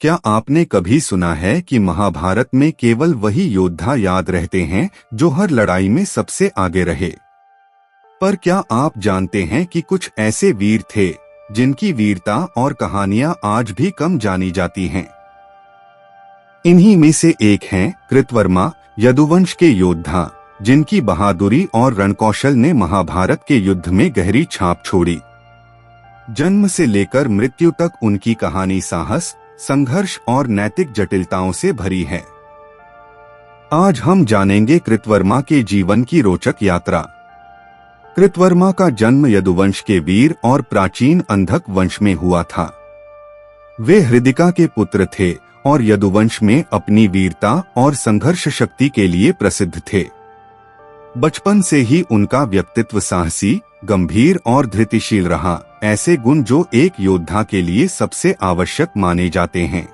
क्या आपने कभी सुना है कि महाभारत में केवल वही योद्धा याद रहते हैं जो हर लड़ाई में सबसे आगे रहे? पर क्या आप जानते हैं कि कुछ ऐसे वीर थे जिनकी वीरता और कहानियां आज भी कम जानी जाती हैं? इन्हीं में से एक हैं कृतवर्मा, यदुवंश के योद्धा, जिनकी बहादुरी और रणकौशल ने महाभारत के युद्ध में गहरी छाप छोड़ी। जन्म से लेकर मृत्यु तक उनकी कहानी साहस, संघर्ष और नैतिक जटिलताओं से भरी है। आज हम जानेंगे कृतवर्मा के जीवन की रोचक यात्रा। कृतवर्मा का जन्म यदुवंश के वीर और प्राचीन अंधक वंश में हुआ था। वे हृदिका के पुत्र थे और यदुवंश में अपनी वीरता और संघर्ष शक्ति के लिए प्रसिद्ध थे। बचपन से ही उनका व्यक्तित्व साहसी, गंभीर और धृतिशील रहा, ऐसे गुण जो एक योद्धा के लिए सबसे आवश्यक माने जाते हैं।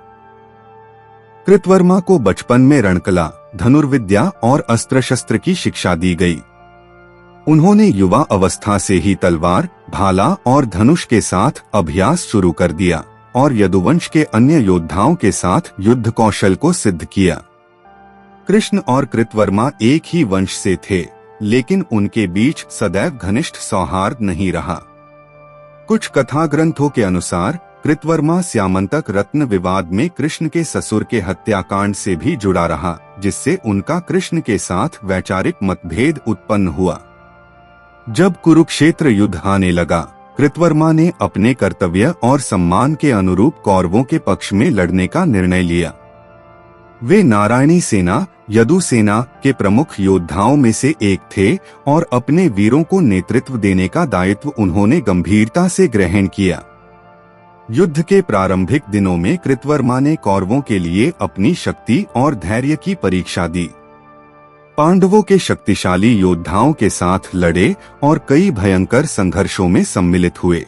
कृतवर्मा को बचपन में रणकला, धनुर्विद्या और अस्त्र शस्त्र की शिक्षा दी गई। उन्होंने युवा अवस्था से ही तलवार, भाला और धनुष के साथ अभ्यास शुरू कर दिया और यदुवंश के अन्य योद्धाओं के साथ युद्ध कौशल को सिद्ध किया। कृष्ण और कृतवर्मा एक ही वंश से थे, लेकिन उनके बीच सदैव घनिष्ठ सौहार्द नहीं रहा। कुछ कथा ग्रंथों के अनुसार कृतवर्मा स्यामंतक रत्न विवाद में कृष्ण के ससुर के हत्याकांड से भी जुड़ा रहा, जिससे उनका कृष्ण के साथ वैचारिक मतभेद उत्पन्न हुआ। जब कुरुक्षेत्र युद्ध आने लगा, कृतवर्मा ने अपने कर्तव्य और सम्मान के अनुरूप कौरवों के पक्ष में लड़ने का निर्णय लिया। वे नारायणी सेना, यदु सेना के प्रमुख योद्धाओं में से एक थे और अपने वीरों को नेतृत्व देने का दायित्व उन्होंने गंभीरता से ग्रहण किया। युद्ध के प्रारंभिक दिनों में कृतवर्मा ने कौरवों के लिए अपनी शक्ति और धैर्य की परीक्षा दी। पांडवों के शक्तिशाली योद्धाओं के साथ लड़े और कई भयंकर संघर्षों में सम्मिलित हुए।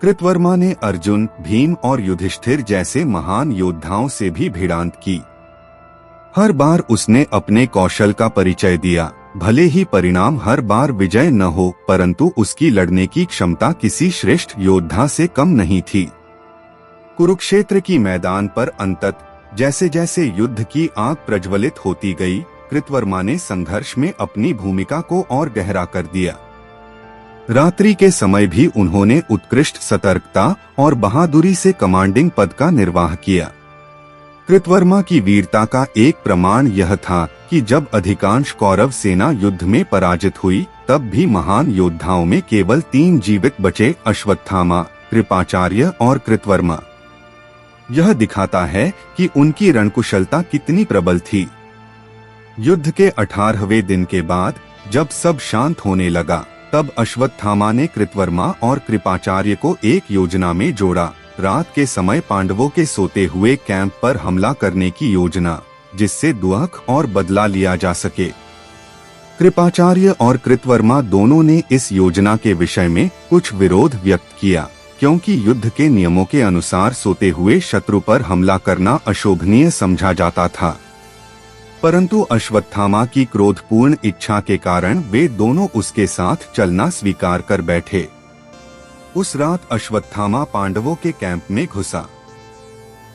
कृतवर्मा ने अर्जुन, भीम और युधिष्ठिर जैसे महान योद्धाओं से भी भिड़ांत की। हर बार उसने अपने कौशल का परिचय दिया। भले ही परिणाम हर बार विजय न हो, परंतु उसकी लड़ने की क्षमता किसी श्रेष्ठ योद्धा से कम नहीं थी। कुरुक्षेत्र की मैदान पर अंततः जैसे जैसे युद्ध की आग प्रज्वलित होती गई, कृतवर्मा ने संघर्ष में अपनी भूमिका को और गहरा कर दिया। रात्रि के समय भी उन्होंने उत्कृष्ट सतर्कता और बहादुरी से कमांडिंग पद का निर्वाह किया। कृतवर्मा की वीरता का एक प्रमाण यह था कि जब अधिकांश कौरव सेना युद्ध में पराजित हुई, तब भी महान योद्धाओं में केवल 3 जीवित बचे, अश्वत्थामा, कृपाचार्य और कृतवर्मा। यह दिखाता है कि उनकी रणकुशलता कितनी प्रबल थी। युद्ध के 18वें दिन के बाद जब सब शांत होने लगा, तब अश्वत्थामा ने कृतवर्मा और कृपाचार्य को एक योजना में जोड़ा। रात के समय पांडवों के सोते हुए कैंप पर हमला करने की योजना, जिससे दुख और बदला लिया जा सके। कृपाचार्य और कृतवर्मा दोनों ने इस योजना के विषय में कुछ विरोध व्यक्त किया, क्योंकि युद्ध के नियमों के अनुसार सोते हुए शत्रु पर हमला करना अशोभनीय समझा जाता था। परंतु अश्वत्थामा की क्रोधपूर्ण इच्छा के कारण वे दोनों उसके साथ चलना स्वीकार कर बैठे। उस रात अश्वत्थामा पांडवों के कैंप में घुसा।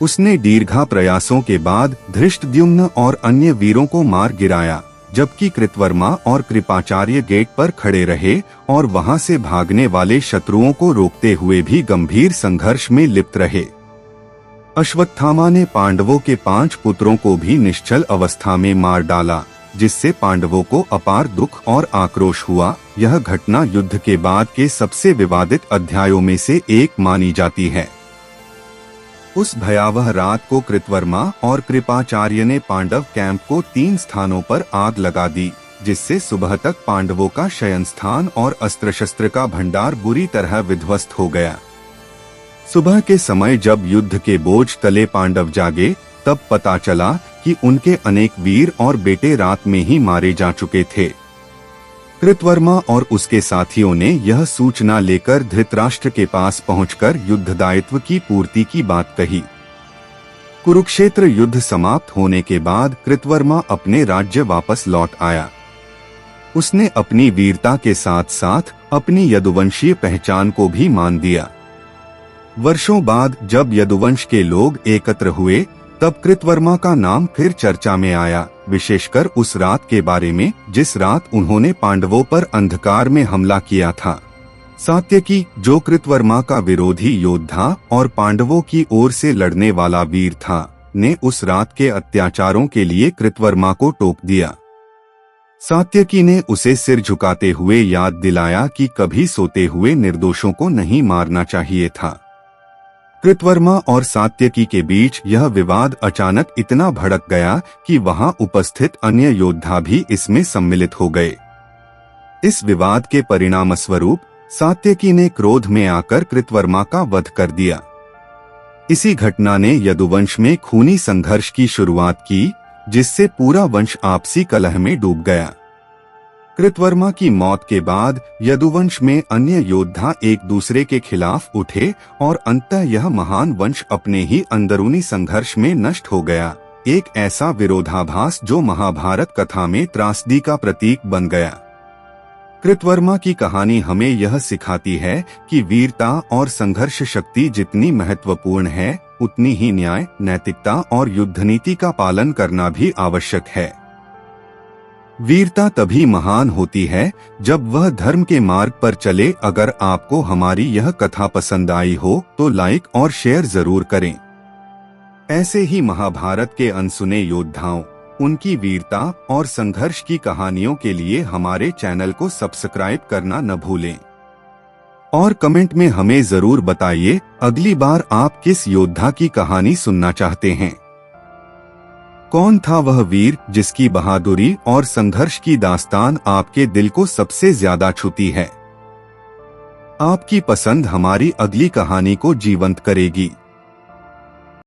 उसने दीर्घा प्रयासों के बाद धृष्टद्युम्न और अन्य वीरों को मार गिराया, जबकि कृतवर्मा और कृपाचार्य गेट पर खड़े रहे और वहां से भागने वाले शत्रुओं को रोकते हुए भी गंभीर संघर्ष में लिप्त रहे। अश्वत्थामा ने पांडवों के 5 पुत्रों को भी निश्चल अवस्था में मार डाला, जिससे पांडवों को अपार दुख और आक्रोश हुआ। यह घटना युद्ध के बाद के सबसे विवादित अध्यायों में से एक मानी जाती है। उस भयावह रात को कृतवर्मा और कृपाचार्य ने पांडव कैंप को 3 स्थानों पर आग लगा दी, जिससे सुबह तक पांडवों का शयन स्थान और अस्त्र शस्त्र का भंडार बुरी तरह विध्वस्त हो गया। सुबह के समय जब युद्ध के बोझ तले पांडव जागे, तब पता चला कि उनके अनेक वीर और बेटे रात में ही मारे जा चुके थे। कृतवर्मा और उसके साथियों ने यह सूचना लेकर धृतराष्ट्र के पास पहुंचकर युद्ध दायित्व की पूर्ति की बात कही। कुरुक्षेत्र युद्ध समाप्त होने के बाद कृतवर्मा अपने राज्य वापस लौट आया। उसने अपनी वीरता के साथ साथ अपनी यदुवंशीय पहचान को भी मान दिया। वर्षों बाद जब यदुवंश के लोग एकत्र हुए तब कृतवर्मा का नाम फिर चर्चा में आया, विशेषकर उस रात के बारे में जिस रात उन्होंने पांडवों पर अंधकार में हमला किया था। सात्यकी, जो कृतवर्मा का विरोधी योद्धा और पांडवों की ओर से लड़ने वाला वीर था, ने उस रात के अत्याचारों के लिए कृतवर्मा को टोक दिया। सात्यकी ने उसे सिर झुकाते हुए याद दिलाया कि कभी सोते हुए निर्दोषों को नहीं मारना चाहिए था। कृतवर्मा और सात्यकी के बीच यह विवाद अचानक इतना भड़क गया कि वहां उपस्थित अन्य योद्धा भी इसमें सम्मिलित हो गए। इस विवाद के परिणामस्वरूप सात्यकी ने क्रोध में आकर कृतवर्मा का वध कर दिया। इसी घटना ने यदुवंश में खूनी संघर्ष की शुरुआत की, जिससे पूरा वंश आपसी कलह में डूब गया। कृतवर्मा की मौत के बाद यदुवंश में अन्य योद्धा एक दूसरे के खिलाफ उठे और अंततः यह महान वंश अपने ही अंदरूनी संघर्ष में नष्ट हो गया, एक ऐसा विरोधाभास जो महाभारत कथा में त्रासदी का प्रतीक बन गया। कृतवर्मा की कहानी हमें यह सिखाती है कि वीरता और संघर्ष शक्ति जितनी महत्वपूर्ण है, उतनी ही न्याय, नैतिकता और युद्धनीति का पालन करना भी आवश्यक है। वीरता तभी महान होती है जब वह धर्म के मार्ग पर चले। अगर आपको हमारी यह कथा पसंद आई हो तो लाइक और शेयर जरूर करें। ऐसे ही महाभारत के अनसुने योद्धाओं, उनकी वीरता और संघर्ष की कहानियों के लिए हमारे चैनल को सब्सक्राइब करना न भूलें और कमेंट में हमें जरूर बताइए अगली बार आप किस योद्धा की कहानी सुनना चाहते हैं। कौन था वह वीर जिसकी बहादुरी और संघर्ष की दास्तान आपके दिल को सबसे ज्यादा छूती है? आपकी पसंद हमारी अगली कहानी को जीवंत करेगी।